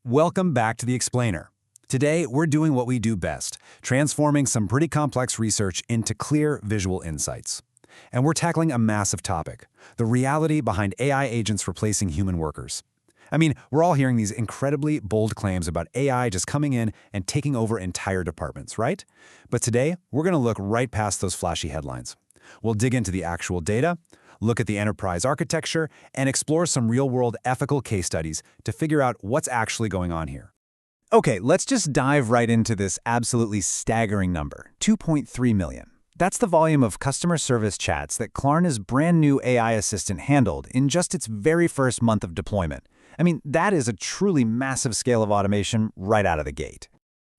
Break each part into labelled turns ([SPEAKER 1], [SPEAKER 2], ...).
[SPEAKER 1] Welcome back to The Explainer. Today, we're doing what we do best, transforming some pretty complex research into clear visual insights. And we're tackling a massive topic, the reality behind AI agents replacing human workers. I mean, we're all hearing these incredibly bold claims about AI just coming in and taking over entire departments, right? But today, we're going to look right past those flashy headlines. We'll dig into the actual data, look at the enterprise architecture, and explore some real-world ethical case studies to figure out what's actually going on here. Okay, let's just dive right into this absolutely staggering number, 2.3 million. That's the volume of customer service chats that Klarna's brand new AI assistant handled in just its very first month of deployment. I mean, that is a truly massive scale of automation right out of the gate.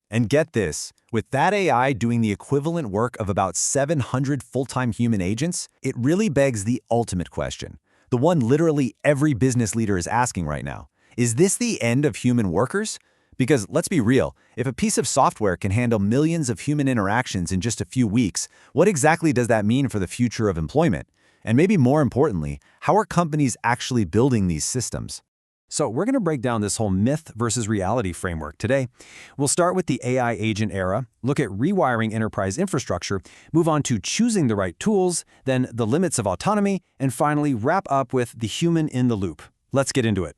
[SPEAKER 1] And get this, with that AI doing the equivalent work of about 700 full-time human agents, it really begs the ultimate question, the one literally every business leader is asking right now. Is this the end of human workers? Because let's be real, if a piece of software can handle millions of human interactions in just a few weeks, what exactly does that mean for the future of employment? And maybe more importantly, how are companies actually building these systems? So we're going to break down this whole myth versus reality framework today. We'll start with the AI agent era, look at rewiring enterprise infrastructure, move on to choosing the right tools, then the limits of autonomy, and finally wrap up with the human in the loop. Let's get into it.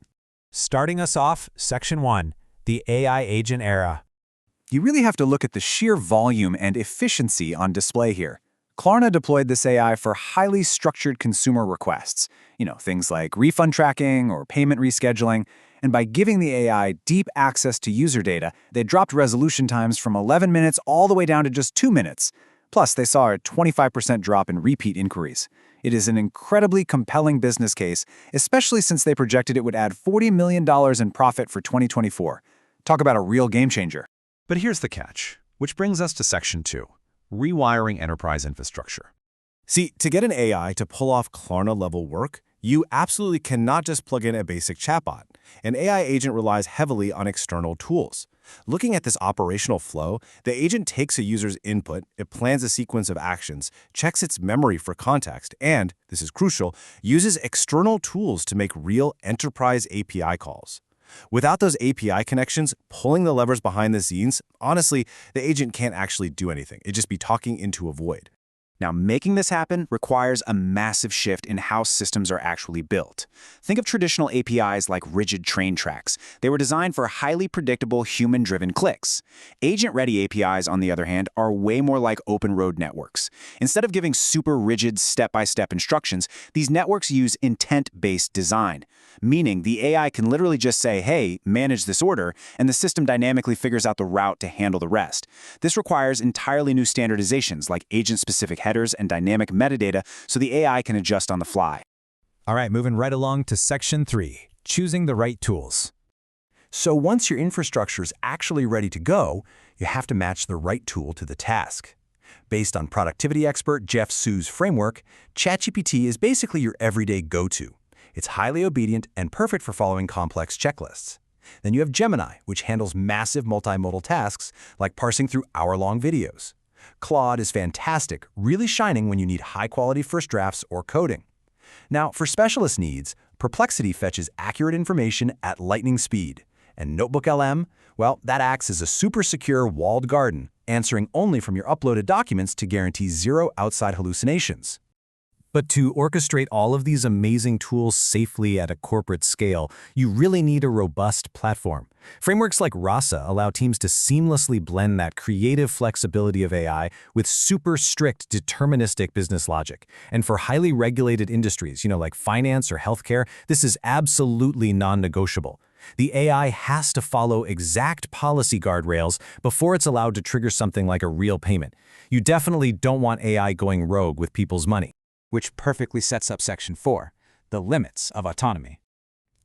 [SPEAKER 2] Starting us off, Section 1, the AI agent era.
[SPEAKER 1] You really have to look at the sheer volume and efficiency on display here. Klarna deployed this AI for highly structured consumer requests, things like refund tracking or payment rescheduling, and by giving the AI deep access to user data, they dropped resolution times from 11 minutes all the way down to just 2 minutes. Plus, they saw a 25% drop in repeat inquiries. It is an incredibly compelling business case, especially since they projected it would add $40 million in profit for 2024. Talk about a real game changer.
[SPEAKER 3] But here's the catch, which brings us to Section 2. Rewiring enterprise infrastructure. See, to get an AI to pull off Klarna-level work, you absolutely cannot just plug in a basic chatbot. An AI agent relies heavily on external tools. Looking at this operational flow, the agent takes a user's input, it plans a sequence of actions, checks its memory for context, and, this is crucial, uses external tools to make real enterprise API calls. Without those API connections, pulling the levers behind the scenes, honestly, the agent can't actually do anything. It'd just be talking into a void. Now, making this happen requires a massive shift in how systems are actually built. Think of traditional APIs like rigid train tracks. They were designed for highly predictable human-driven clicks. Agent-ready APIs, on the other hand, are way more like open road networks. Instead of giving super rigid step-by-step instructions, these networks use intent-based design, meaning the AI can literally just say, hey, manage this order, and the system dynamically figures out the route to handle the rest. This requires entirely new standardizations like agent-specific headers and dynamic metadata so the AI can adjust on the fly.
[SPEAKER 2] All right, moving right along to Section 3, choosing the right tools.
[SPEAKER 1] So once your infrastructure is actually ready to go, you have to match the right tool to the task. Based on productivity expert Jeff Su's framework, ChatGPT is basically your everyday go-to. It's highly obedient and perfect for following complex checklists. Then you have Gemini, which handles massive multimodal tasks like parsing through hour-long videos. Claude is fantastic, really shining when you need high-quality first drafts or coding. Now, for specialist needs, Perplexity fetches accurate information at lightning speed. And NotebookLM, well, that acts as a super secure walled garden, answering only from your uploaded documents to guarantee zero outside hallucinations.
[SPEAKER 2] But to orchestrate all of these amazing tools safely at a corporate scale, you really need a robust platform. Frameworks like Rasa allow teams to seamlessly blend that creative flexibility of AI with super strict deterministic business logic. And for highly regulated industries, like finance or healthcare, this is absolutely non-negotiable. The AI has to follow exact policy guardrails before it's allowed to trigger something like a real payment. You definitely don't want AI going rogue with people's money.
[SPEAKER 4] Which perfectly sets up Section 4, the limits of autonomy.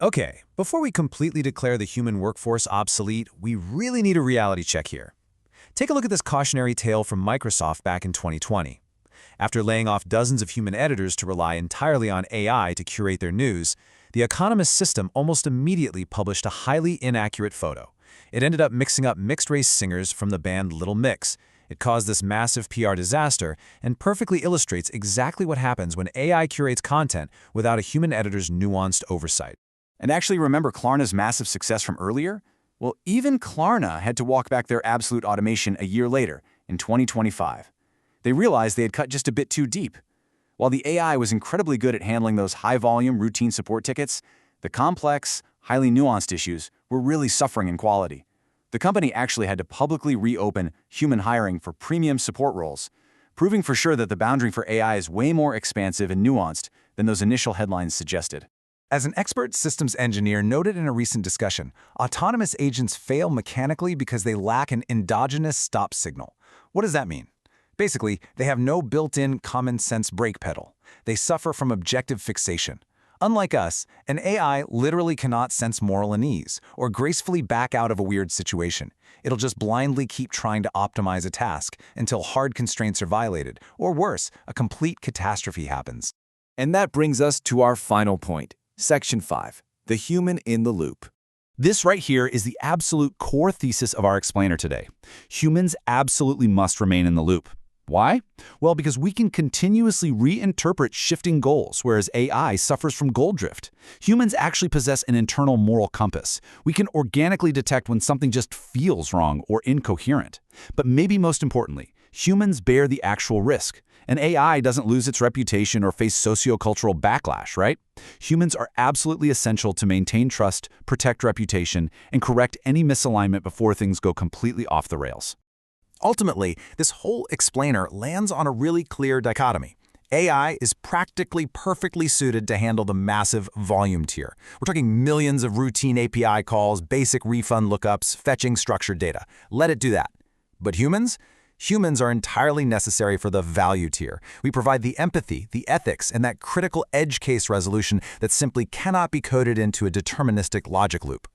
[SPEAKER 1] Okay, before we completely declare the human workforce obsolete, we really need a reality check here. Take a look at this cautionary tale from Microsoft back in 2020. After laying off dozens of human editors to rely entirely on AI to curate their news, the Economist system almost immediately published a highly inaccurate photo. It ended up mixing up mixed-race singers from the band Little Mix. It caused this massive PR disaster and perfectly illustrates exactly what happens when AI curates content without a human editor's nuanced oversight. And actually remember Klarna's massive success from earlier?
[SPEAKER 3] Well, even Klarna had to walk back their absolute automation a year later, in 2025. They realized they had cut just a bit too deep. While the AI was incredibly good at handling those high-volume routine support tickets, the complex, highly nuanced issues were really suffering in quality. The company actually had to publicly reopen human hiring for premium support roles, proving for sure that the boundary for AI is way more expansive and nuanced than those initial headlines suggested.
[SPEAKER 1] As an expert systems engineer noted in a recent discussion, autonomous agents fail mechanically because they lack an endogenous stop signal. What does that mean? Basically, they have no built-in common-sense brake pedal. They suffer from objective fixation. Unlike us, an AI literally cannot sense moral unease or gracefully back out of a weird situation. It'll just blindly keep trying to optimize a task until hard constraints are violated, or worse, a complete catastrophe happens.
[SPEAKER 3] And that brings us to our final point, Section 5, the human in the loop.
[SPEAKER 1] This right here is the absolute core thesis of our explainer today. Humans absolutely must remain in the loop. Why? Well, because we can continuously reinterpret shifting goals, whereas AI suffers from goal drift. Humans actually possess an internal moral compass. We can organically detect when something just feels wrong or incoherent. But maybe most importantly, humans bear the actual risk. An AI doesn't lose its reputation or face sociocultural backlash, right? Humans are absolutely essential to maintain trust, protect reputation, and correct any misalignment before things go completely off the rails. Ultimately, this whole explainer lands on a really clear dichotomy. AI is practically perfectly suited to handle the massive volume tier. We're talking millions of routine API calls, basic refund lookups, fetching structured data. Let it do that. But humans? Humans are entirely necessary for the value tier. We provide the empathy, the ethics, and that critical edge case resolution that simply cannot be coded into a deterministic logic loop.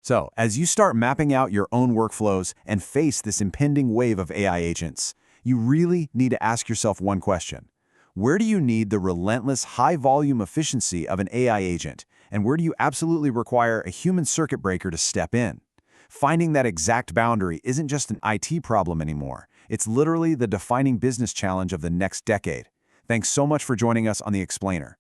[SPEAKER 3] So, as you start mapping out your own workflows and face this impending wave of AI agents, you really need to ask yourself one question. Where do you need the relentless high-volume efficiency of an AI agent, and where do you absolutely require a human circuit breaker to step in? Finding that exact boundary isn't just an IT problem anymore. It's literally the defining business challenge of the next decade. Thanks so much for joining us on The Explainer.